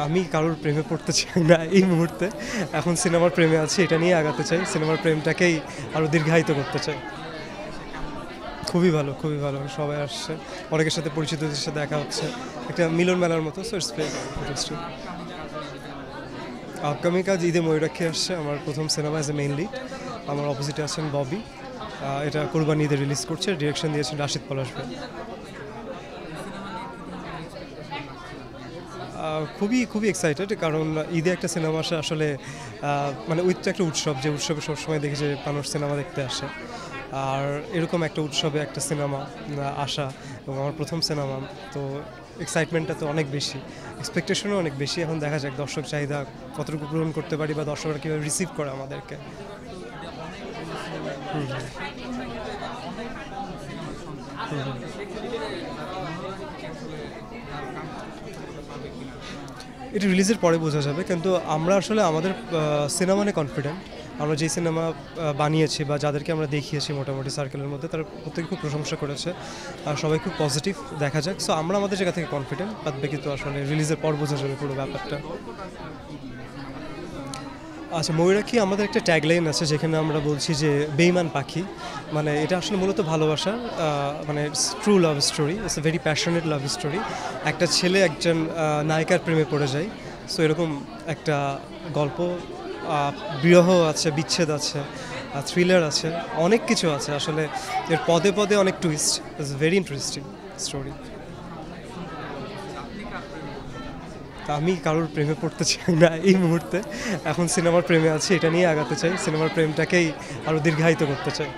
আমি কারোর প্রেমে পড়তে চাই না এই মুহূর্তে। এখন সিনেমার প্রেমে আছি, এটা নিয়ে আগাতে চাই। সিনেমার প্রেমটাকেই আরও দীর্ঘায়িত করতে চাই। খুবই ভালো, খুবই ভালো। সবাই আসছে, অনেকের সাথে পরিচিতদের সাথে দেখা হচ্ছে, একটা মিলন মেলার মতো। So it's very interesting. Upcoming কাজ ঈদে ময়ূরাক্ষী আসছে, আমার প্রথম cinema as a main lead. আমার অপোজিটে আছেন ববি। এটা কোরবানি ঈদে রিলিজ করছে, ডিরেকশন দিয়েছেন রাশিদ পলাশ ভাই। খুবই খুবই এক্সাইটেড, কারণ ঈদে একটা সিনেমা আসে আসলে মানে ওইটা একটা উৎসব, যে উৎসবে সবসময় দেখি যে মানুষ সিনেমা দেখতে আসে। আর এরকম একটা উৎসবে একটা সিনেমা আসা এবং আমার প্রথম সিনেমা, তো এক্সাইটমেন্টটা তো অনেক বেশি, এক্সপেকটেশনও অনেক বেশি। এখন দেখা যাক দর্শক চাহিদা কতটুকু পূরণ করতে পারি বা দর্শকরা কীভাবে রিসিভ করে আমাদেরকে। এটা রিলিজের পরে বোঝা যাবে, কিন্তু আমরা আসলে আমাদের সিনেমা নিয়ে কনফিডেন্ট। আমরা যেই সিনেমা বানিয়েছি বা যাদেরকে আমরা দেখিয়েছি মোটামুটি সার্কেলের মধ্যে, তারা প্রত্যেকে খুব প্রশংসা করেছে আর সবাই খুব পজিটিভ দেখা যাক। সো আমরা আমাদের জায়গা থেকে কনফিডেন্ট, বাদ বাকি তো আসলে রিলিজের পর বোঝা যাবে পুরো ব্যাপারটা। আচ্ছা, ময়ূরাক্ষী আমাদের একটা ট্যাগলাইন আছে যেখানে আমরা বলছি যে বেইমান পাখি, মানে এটা আসলে মূলত ভালোবাসার মানে true love story. It's a very passionate love story. একটা ছেলে একজন নায়িকার প্রেমে পড়ে যায়। সো এরকম একটা গল্প। বিরহ আছে, বিচ্ছেদ আছে, থ্রিলার আছে, অনেক কিছু আছে আসলে। এর পদে পদে অনেক twist. It's very interesting story. আমি কারোর প্রেমে পড়তে চাই না এই মুহূর্তে। এখন সিনেমার প্রেমে আছি, এটা নিয়ে আগাতে চাই। সিনেমার প্রেমটাকেই আরও দীর্ঘায়িত করতে চাই।